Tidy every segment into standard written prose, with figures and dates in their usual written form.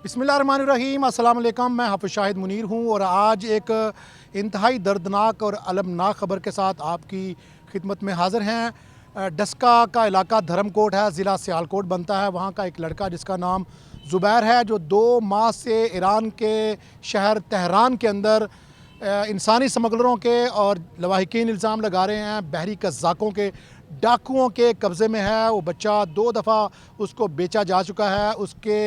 बिस्मिल्लाहिर्रहमानिर्रहीम, अस्सलाम वालेकुम। मैं हाफ़िज़ शाहिद मुनीर हूँ और आज एक इंतहाई दर्दनाक और अलमनाक ख़बर के साथ आपकी खिदमत में हाज़िर हैं। डस्का का इलाका धर्मकोट है, ज़िला सियालकोट बनता है। वहाँ का एक लड़का जिसका नाम ज़ुबैर है, जो 2 माह से ईरान के शहर तेहरान के अंदर इंसानी स्मगलरों के और लवाहिकीन इल्ज़ाम लगा रहे हैं, बहरी कज़ाकों के, डाकुओं के कब्ज़े में है। वो बच्चा 2 दफ़ा उसको बेचा जा चुका है। उसके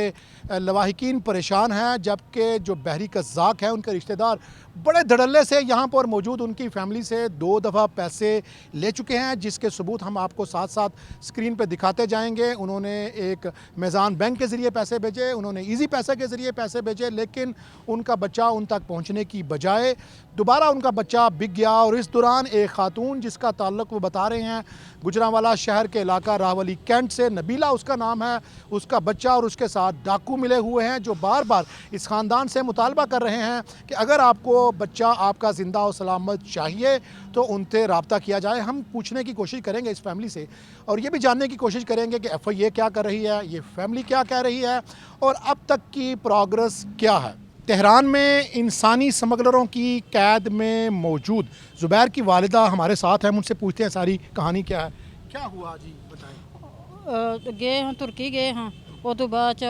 लवाहिकीन परेशान हैं, जबकि जो बहरी कज़ाक हैं उनके रिश्तेदार बड़े धड़ल्ले से यहाँ पर मौजूद उनकी फ़ैमिली से 2 दफ़ा पैसे ले चुके हैं, जिसके सबूत हम आपको साथ साथ स्क्रीन पे दिखाते जाएंगे। उन्होंने एक मेज़ान बैंक के ज़रिए पैसे भेजे, उन्होंने ईज़ी पैसे के ज़रिए पैसे भेजे, लेकिन उनका बच्चा उन तक पहुँचने की बजाय दोबारा उनका बच्चा बिक गया। और इस दौरान एक खातून जिसका ताल्लुक़ वो बता रहे हैं गुजरांवाला शहर के इलाका रावली कैंट से, नबीला उसका नाम है, उसका बच्चा और उसके साथ डाकू मिले हुए हैं, जो बार बार इस ख़ानदान से मुतालबा कर रहे हैं कि अगर आपको बच्चा आपका ज़िंदा और सलामत चाहिए तो उनसे रब्ता किया जाए। हम पूछने की कोशिश करेंगे इस फैमिली से और ये भी जानने की कोशिश करेंगे कि FIA क्या कर रही है, ये फैमिली क्या कह रही है और अब तक की प्रोग्रेस क्या है। तेहरान में इंसानी स्मगलरों की कैद में मौजूद ज़ुबैर की वालिदा हमारे साथ हैं। मुझसे पूछते हैं सारी कहानी क्या है, क्या हुआ जी, बताएं। गए हाँ तुर्की गए हाँ। ਉਹ ਤੋਂ ਬਾਅਦ ਚ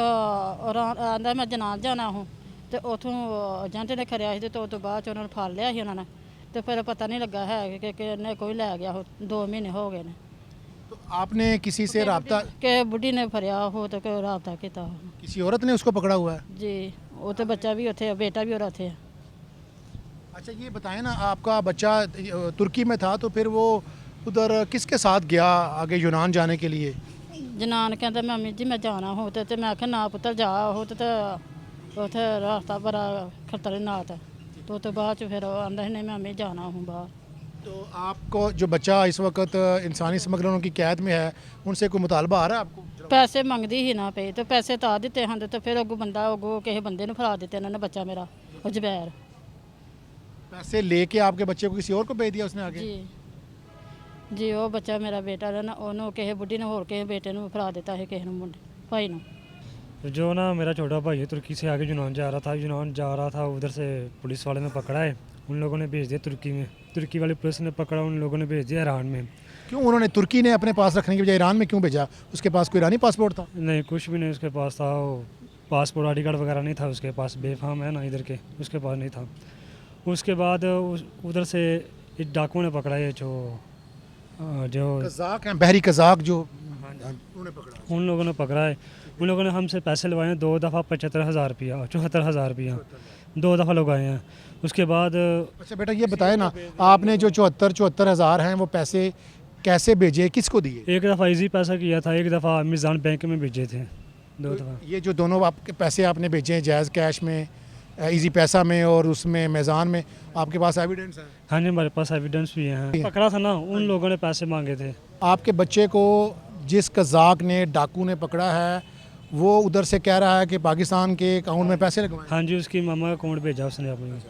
ਆਂਦਾ ਮੈਂ ਜਨਾਜ਼ ਜਾਣਾ ਹੂੰ ਤੇ ਉਥੋਂ ਏਜੰਟ ਨੇ ਖੜਿਆ ਸੀ ਤੇ ਉਹ ਤੋਂ ਬਾਅਦ ਚ ਉਹਨਾਂ ਨੂੰ ਫੜ ਲਿਆ ਸੀ ਉਹਨਾਂ ਨੇ ਤੇ ਫਿਰ ਪਤਾ नहीं लगा है कि ਇਹਨੇ ਕੋਈ ਲੈ ਗਿਆ ਉਹ 2 ਮਹੀਨੇ ਹੋ ਗਏ ਨੇ। तो आपने किसी से रब्ता, कि बुढ़ी ने फरिया हो तो कोई रब्ता किया किसी औरत ने उसको पकड़ा हुआ है? जी। वो तो बच्चा भी उथे बेटा भी और उथे। अच्छा ये बताएं ना, आपका बच्चा तुर्की में था तो फिर वो उधर किसके साथ गया आगे यूनान जाने के लिए? जनान कहता मम्मी जी मैं जाना हो तो मैं आख्या ना पुत्र जा हो तो उथे रास्ता बड़ा खतरनाक है। तो बाद च फिर आंदा नहीं मम्मी जाना हूँ बाहर। तो आपको जो बच्चा इस वक्त इंसानी स्मगलरों की कैद में है, उनसे कोई मुतालबा आ रहा है आपको? पैसे मंगदी ही ना पे तो पैसे ता दिते हैं तो फिर अगू बंदा अगू किसी बंदे ने फड़ा दिते इन्होंने बच्चा मेरा वो ज़ुबैर। पैसे लेके आपके बच्चे को किसी और को भेज दिया उसने आगे? जी जी। वो बच्चा मेरा बेटा ना उन्होंने किसी बुढ़ी ने होर किसी बेटे ने फड़ा दिता है किसी मुंडे भाई ने। जो ना मेरा छोटा भाई है तुर्की से आगे यूनान जा रहा था, उधर से पुलिस वाले ने पकड़ा है, उन लोगों ने भेज दिया तुर्की में। तुर्की वाली पुलिस ने पकड़ा, उन लोगों ने भेज दिया ईरान में। क्यों उन्होंने तुर्की ने अपने पास रखने के बजाय ईरान में क्यों भेजा? उसके पास कोई ईरानी पासपोर्ट था? नहीं, कुछ भी नहीं उसके पास था। वो पासपोर्ट ID कार्ड वगैरह नहीं था उसके पास, बेफाम है ना इधर के, उसके पास नहीं था। उसके बाद उधर से एक डाकुओं ने पकड़ा है जो कज़ाक हैं, बहरी कज़ाक जो उन्होंने पकड़ा। उन लोगों ने पकड़ा है। उन लोगों ने हमसे पैसे लगवाए हैं 2 दफ़ा 75,000 रुपया, 74,000 रुपया 2 दफ़ा लगवाए हैं। उसके बाद अच्छा बेटा ये बताए ना, आपने जो 74 हज़ार हैं वो पैसे कैसे भेजे, किसको दिए? एक दफ़ा ईजी पैसा किया था, एक दफ़ा मेज़ान बैंक में भेजे थे, 2 दफ़ा। ये जो दोनों आपके पैसे आपने भेजे हैं, जायज़ कैश में, इजी पैसा में और उसमें मेज़ान में, आपके पास एविडेंस है? हाँ जी, हमारे पास एविडेंस भी है। पकड़ा था ना, उन लोगों ने पैसे मांगे थे। आपके बच्चे को जिस कज़ाक ने, डाकू ने पकड़ा है, वो उधर से कह रहा है कि पाकिस्तान के अकाउंट में पैसे लगवाए। हाँ जी, उसकी मामा का अकाउंट भेजा उसने अपने।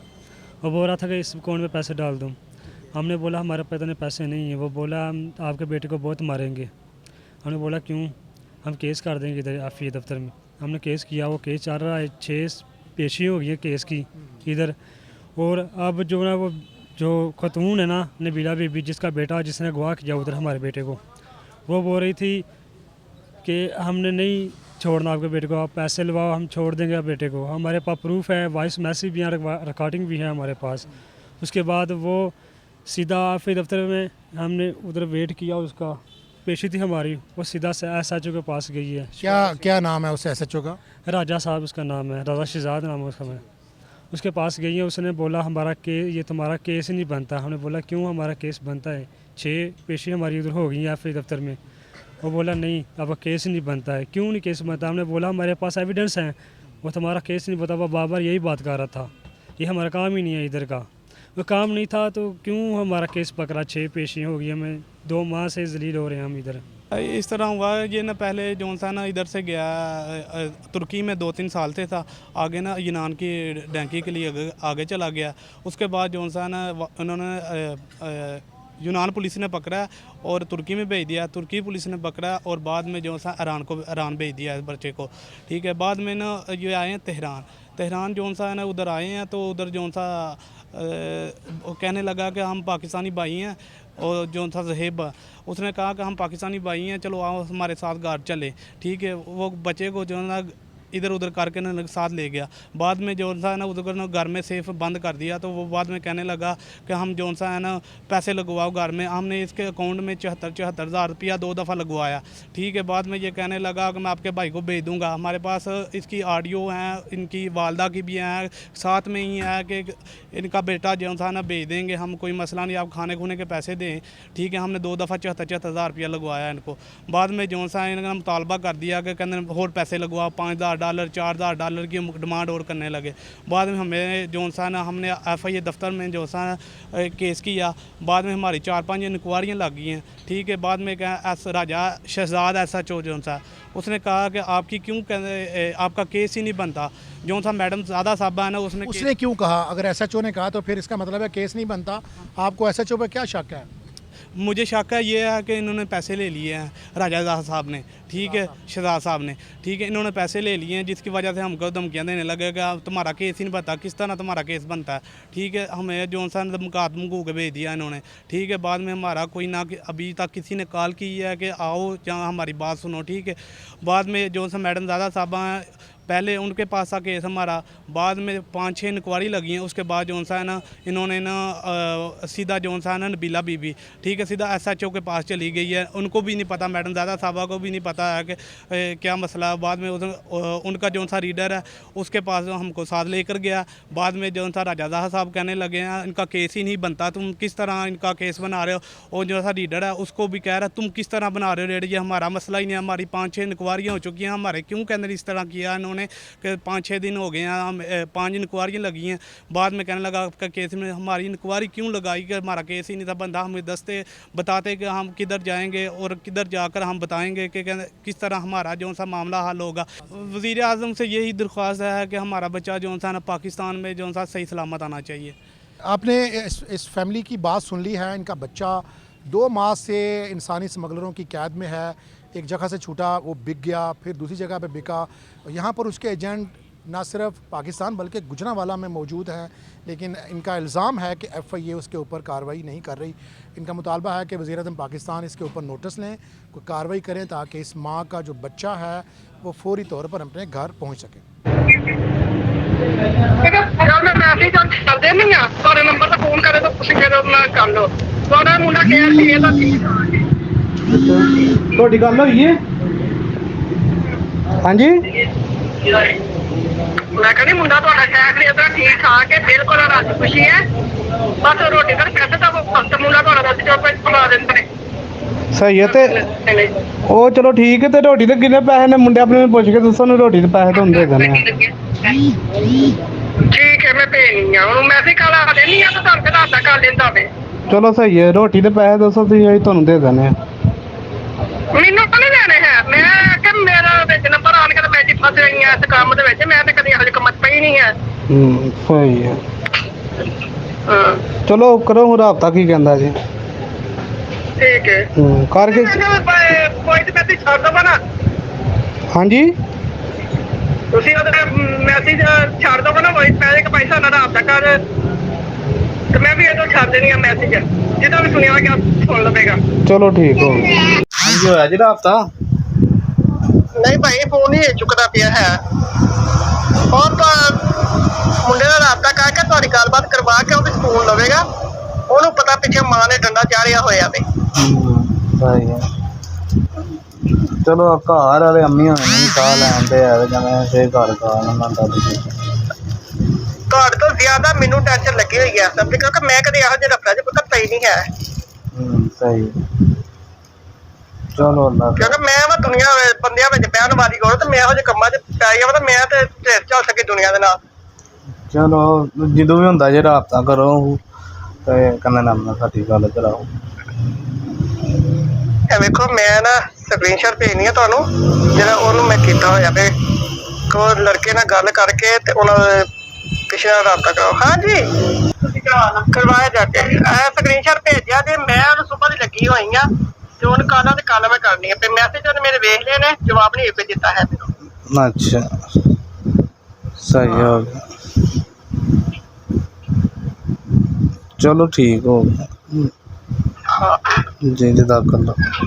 वो बोल रहा था कि इस अकाउंट में पैसे डाल दूँ। हमने बोला हमारे पास इतने पैसे नहीं है। वो बोला हम आपके बेटे को बहुत मारेंगे। हमने बोला क्यों? हम केस कर देंगे इधर FIA दफ्तर में। हमने केस किया, वो केस चल रहा है, 6 पेशी हो गई है केस की इधर। और अब जो ना वो जो खतून है ना नबीला बीबी, जिसका बेटा जिसने अगवा किया उधर हमारे बेटे को, वो बोल रही थी कि हमने नहीं छोड़ना आपके बेटे को, आप पैसे लवाओ हम छोड़ देंगे आप बेटे को। हमारे पास प्रूफ है, वॉइस मैसेज भी है, रिकॉर्डिंग भी है हमारे पास। उसके बाद वो सीधा FIA दफ्तर में हमने उधर वेट किया, उसका पेशी थी हमारी, वो सीधा से SHO के पास गई है। क्या नाम है उस SHO का? राजा साहब उसका नाम है, राजा शहजाद नाम है उसका। मैं उसके पास गई है, उसने बोला हमारा ये तुम्हारा केस ही नहीं बनता। हमने बोला क्यों हमारा केस बनता है? 6 पेशी हमारी उधर हो गई है FIA दफ्तर में। वो बोला नहीं अब केस ही नहीं बनता है। क्यों नहीं केस बनता? हमने बोला हमारे पास एविडेंस हैं, वो तुम्हारा केस नहीं बनता। वो बार बार यही बात कर रहा था, ये हमारा काम ही नहीं है इधर का। वो काम नहीं था तो क्यों हमारा केस पकड़ा? 6 पेशी हो गई, हमें 2 माह से जलील हो रहे हैं हम इधर। इस तरह हुआ ये ना, पहले जो सा ना इधर से गया तुर्की में 2-3 साल से था, आगे ना यूनान की डैंकी के लिए आगे चला गया। उसके बाद जो सा ना उन्होंने यूनान पुलिस ने पकड़ा और तुर्की में भेज दिया, तुर्की पुलिस ने पकड़ा और बाद में जो सा ईरान भेज दिया इस बच्चे को, ठीक है। बाद में ना ये आए हैं तेहरान जो सा है ना, उधर आए हैं तो उधर जो सा वो कहने लगा कि हम पाकिस्तानी भाई हैं, और जो था जहेब उसने कहा कि हम पाकिस्तानी भाई हैं, चलो आओ हमारे साथ घर चले, ठीक है। वो बच्चे को जो है ना इधर उधर करके ना साथ ले गया। बाद में जो था ना उधर ना घर में सेफ बंद कर दिया, तो वो बाद में कहने लगा कि हम जो सा है ना पैसे लगवाओ घर में। हमने इसके अकाउंट में 74 हज़ार रुपया 2 दफ़ा लगवाया, ठीक है। बाद में ये कहने लगा कि मैं आपके भाई को भेज दूंगा। हमारे पास इसकी ऑडियो हैं, इनकी वालदा की भी हैं, साथ में ही है कि इनका बेटा जो था ना भेज देंगे हम, कोई मसला नहीं, आप खाने खूने के पैसे दें, ठीक है। हमने 2 दफ़ा 74 हज़ार रुपया लगवाया इनको। बाद में जो सा इन्होंने मुतालबा कर दिया कि कहते और पैसे लगवाओ, $5,000 $4,000 की डिमांड और करने लगे। बाद में हमें जो सा ना हमने FIA दफ्तर में जो सा केस किया। बाद में हमारी 4-5 इंक्वायरियाँ लग गई हैं, ठीक है। बाद में क्या राजा शहजाद SHO जो सा उसने कहा कि आपकी क्यों आपका केस ही नहीं बनता। जो सा मैडम ज़्यादा साहबा है ना उसने क्यों कहा? अगर SHO ने कहा तो फिर इसका मतलब है केस नहीं बनता। आपको SHO पे क्या शक है? मुझे शक है ये है कि इन्होंने पैसे ले लिए हैं राजा साहब ने, ठीक है, शहजाद साहब ने, ठीक है। इन्होंने पैसे ले लिए हैं जिसकी वजह से हमको धमकियाँ देने लगे कि तुम्हारा केस ही नहीं बनता। किस तरह तुम्हारा केस बनता है, ठीक है। हमें जो सा धमकू के भेज दिया इन्होंने, ठीक है। बाद में हमारा कोई ना अभी तक किसी ने कॉल की है कि आओ जहाँ हमारी बात सुनो, ठीक है। बाद में जो सा मैडम ज़्यादा साहबा हैं, पहले उनके पास था केस हमारा, बाद में 5-6 इंक्वायरी लगी हैं। उसके बाद जो सा है ना इन्होंने ना सीधा जो सा है ना नबीला बीबी, ठीक है, सीधा SHO के पास चली गई है। उनको भी नहीं पता, मैडम ज़्यादा साहबा को भी नहीं पता है कि क्या मसला है। बाद में उनका जो सा रीडर है उसके पास हमको साथ लेकर गया। बाद में जो सा राजा साहब कहने लगे हैं इनका केस ही नहीं बनता, तुम किस तरह इनका केस बना रहे हो। और जो सा रीडर है उसको भी कह रहा है तुम किस तरह बना रहे हो रेड, ये हमारा मसला ही नहीं है, हमारी 5-6 इंक्वायरियाँ हो चुकी हैं, हमारे क्यों कहने इस तरह किया इन्होंने कि 5-6 दिन हो गए हैं, हम 5 इंक्वायरियाँ लगी हैं। बाद में कहने लगा आपका केस में हमारी इंक्वायरी क्यों लगाई कि हमारा केस ही नहीं था बंदा, हमें दस्ते बताते कि हम किधर जाएंगे और किधर जाकर हम बताएंगे कि किस तरह हमारा जो सा मामला हल होगा। वज़ीर आज़म से यही दरख्वास्त है कि हमारा बच्चा जो सा ना पाकिस्तान में जो सा सही सलामत आना चाहिए। आपने इस फैमिली की बात सुन ली है। इनका बच्चा 2 माह से इंसानी स्मगलरों की कैद में है। एक जगह से छूटा, वो बिक गया, फिर दूसरी जगह पे बिका। यहाँ पर उसके एजेंट ना सिर्फ पाकिस्तान बल्कि गुजरांवाला में मौजूद हैं, लेकिन इनका इल्ज़ाम है कि FIA उसके ऊपर कार्रवाई नहीं कर रही। इनका मुतालबा है कि वज़ीर-ए-आज़म पाकिस्तान इसके ऊपर नोटिस लें, कोई कार्रवाई करें ताकि इस माँ का जो बच्चा है वो फौरी तौर पर अपने घर पहुँच सके। ਤੁਹਾਡੀ ਗੱਲ ਹੋਈ ਹੈ? ਹਾਂਜੀ ਮੈਂ ਕਹਿੰਦੀ ਮੁੰਡਾ ਤੁਹਾਡਾ ਸ਼ਾਇਦ ਨਹੀਂ ਇਦਾਂ ਠੀਕ ਠਾਕ ਹੈ, ਬਿਲਕੁਲ ਰਾਜੀ ਖੁਸ਼ੀ ਹੈ, ਬਸ ਰੋਟੀ ਦਾ ਪੈਸੇ ਤਾਂ ਫਸਟ ਮੁੰਡਾ ਤੁਹਾਡਾ ਦੱਸ ਚੋ ਪੈ ਪਾ ਦਿੰਦੇ ਨੇ। ਸਹੀ ਹੈ ਤੇ ਉਹ ਚਲੋ ਠੀਕ ਹੈ ਤੇ ਰੋਟੀ ਦੇ ਕਿੰਨੇ ਪੈਸੇ ਨੇ ਮੁੰਡੇ ਆਪਣੇ ਨੂੰ ਪੁੱਛ ਕੇ ਦੱਸੋ ਨੂੰ ਰੋਟੀ ਦੇ ਪੈਸੇ ਤੁਹਾਨੂੰ ਦੇ ਦਿੰਦੇ ਆ। ਠੀਕ ਹੈ ਮੈਂ ਭੇਜਣੀ ਆ ਉਹਨੂੰ ਮੈਸੇਜ ਕਾਲਾ ਦੇਣੀ ਆ ਤਾਂ ਤੁਹਾਨੂੰ ਦੱਸਦਾ ਕਰ ਲੈਂਦਾ ਵੇ। ਚਲੋ ਸਹੀ ਹੈ ਰੋਟੀ ਦੇ ਪੈਸੇ ਦੱਸੋ ਤੁਸੀਂ ਅਸੀਂ ਤੁਹਾਨੂੰ ਦੇ ਦਿੰਦੇ ਆ। ਮੈਨੂੰ ਤਾਂ ਨਹੀਂ ਦੇਣੇ ਹੈ, ਮੈਂ ਕਿ ਮੇਰਾ ਵਿੱਚ ਨੰਬਰ ਆਣ ਕੇ ਤੇ ਮੈਂ ਜੀ ਫਸ ਰਹੀ ਆ ਇਸ ਕੰਮ ਦੇ ਵਿੱਚ, ਮੈਂ ਤੇ ਕਦੀ ਹਜੇ ਕੰਮ 'ਚ ਪਈ ਨਹੀਂ ਹੈ। ਸਹੀ ਹੈ ਹਾਂ ਚਲੋ ਕਰੋ ਹੁਣ ਰਾਬਤਾ ਕੀ ਕਹਿੰਦਾ ਜੀ। ਠੀਕ ਹੈ ਕਰਕੇ ਕੋਈ ਤੇ ਮੈਸੇਜ ਛੱਡ ਦਵਾ ਨਾ। ਹਾਂਜੀ ਤੁਸੀਂ ਉਹਦਾ ਮੈਸੇਜ ਛੱਡ ਦਵਾ ਨਾ, ਵੋਇਸ ਪੈਸਾ ਨਾ ਰਾਬਤਾ ਕਰ ਤੇ ਮੈਂ ਵੀ ਇਹਦੋਂ ਛੱਡ ਦੇਣੀ ਆ ਮੈਸੇਜ, ਜਿਹਦਾ ਵੀ ਸੁਣਿਆ ਗਿਆ ਸੁਣ ਲਵੇਗਾ। ਚਲੋ ਠੀਕ ਹੋ ਗਿਆ। ਹਾਂਜੀ ਹੋਇਆ ਜੀ ਰਾਬਤਾ? ਨਹੀਂ ਭਾਈ ਫੋਨ ਨਹੀਂ ਚੁੱਕਦਾ ਪਿਆ ਹੈ, ਹੋਰ ਤਾਂ ਮੁੰਡੇ ਦਾ ਰਾਬਤਾ ਕਰਕੇ ਤੁਹਾਡੀ ਗੱਲਬਾਤ ਕਰਵਾ ਕੇ ਉਹ ਵੀ ਫੋਨ ਲਵੇਗਾ, ਉਹਨੂੰ ਪਤਾ ਪਿੱਛੇ ਮਾਂ ਨੇ ਡੰਡਾ ਚਾੜਿਆ ਹੋਇਆ ਵੇ। ਸਹੀ ਹੈ ਚਲੋ ਘਰ ਵਾਲੇ ਅੰਮੀ ਹੋਣੇ ਨਹੀਂ ਕਾਹ ਲੈਂਦੇ ਆ ਜਿਵੇਂ ਸੇ ਘਰ ਕਾਹ ਨਾ ਮੰਨਦਾ ਤੁਸੀਂ। ਤੁਹਾਡੇ ਤੋਂ ਜ਼ਿਆਦਾ ਮੈਨੂੰ ਟੈਨਸ਼ਨ ਲੱਗੀ ਹੋਈ ਹੈ ਸਭ, ਕਿਉਂਕਿ ਮੈਂ ਕਦੇ ਇਹੋ ਜਿਹੇ ਰਫੜਾ 'ਚ ਪਤਾ ਪਈ ਨਹੀਂ ਹੈ। ਸਹੀ ਚਲੋ ਅੱਲਾ ਕਿਉਂਕਿ ਮੈਂ ਵਾ ਦੁਨੀਆ ਬੰਦਿਆਂ ਵਿੱਚ ਬਹਿਣ ਵਾਲੀ ਕੋਲ, ਤੇ ਮੈਂ ਇਹੋ ਜਿਹੇ ਕੰਮਾਂ 'ਚ ਪੈ ਜਾਵਾਂ ਤਾਂ ਮੈਂ ਤੇ ਢੇਰ ਚੱਲ ਸਕੇ ਦੁਨੀਆ ਦੇ ਨਾਲ। ਚਲੋ ਜਦੋਂ ਵੀ ਹੁੰਦਾ ਜੇ ਰਾਬਤਾ ਕਰੋ ਤੇ ਕਹਿੰਦਾ ਨਾ ਸਾਡੀ ਗੱਲ ਕਰਾਓ। ਇਹ ਵੇਖੋ ਮੈਂ ਨਾ ਸਕਰੀਨਸ਼ਾਟ ਭੇਜਣੀ ਆ ਤੁਹਾਨੂੰ, ਜਿਹੜਾ ਉਹਨੂੰ ਮੈਂ ਕੀਤਾ ਹੋਇਆ ਵੇ, ਉਹ ਲੜਕੇ ਨਾਲ ਗੱਲ ਕਰਕੇ ਤੇ ਉਹਨਾਂ ਦੇ ਕਿਸੇ ਨਾਲ ਰਾਬਤਾ ਕਰਾਓ। ਹਾਂਜੀ ਕਰਵਾਇਆ ਜਾਕੇ ਸਕਰੀਨਸ਼ਾਟ ਭੇਜਿਆ ਤੇ ਮੈਂ ਉਹਨੂੰ ਸੁਬਾਹ ਦੀ ਲੱਗੀ ਹੋਈ ਆ ਤੇ ਹੁਣ ਕਾਲਾਂ ਤੇ ਕੱਲ ਮੈਂ ਕਰਨੀ ਆ ਤੇ ਮੈਸੇਜ ਉਹਨੇ ਮੇਰੇ ਵੇਖ ਲਏ ਨੇ, ਜਵਾਬ ਨਹੀਂ ਕੋਈ ਦਿੱਤਾ ਹੈ ਮੈਨੂੰ। अच्छा सही हो गया, चलो ठीक हो गया ਹਾਂ जी जज़ाकल्लाह।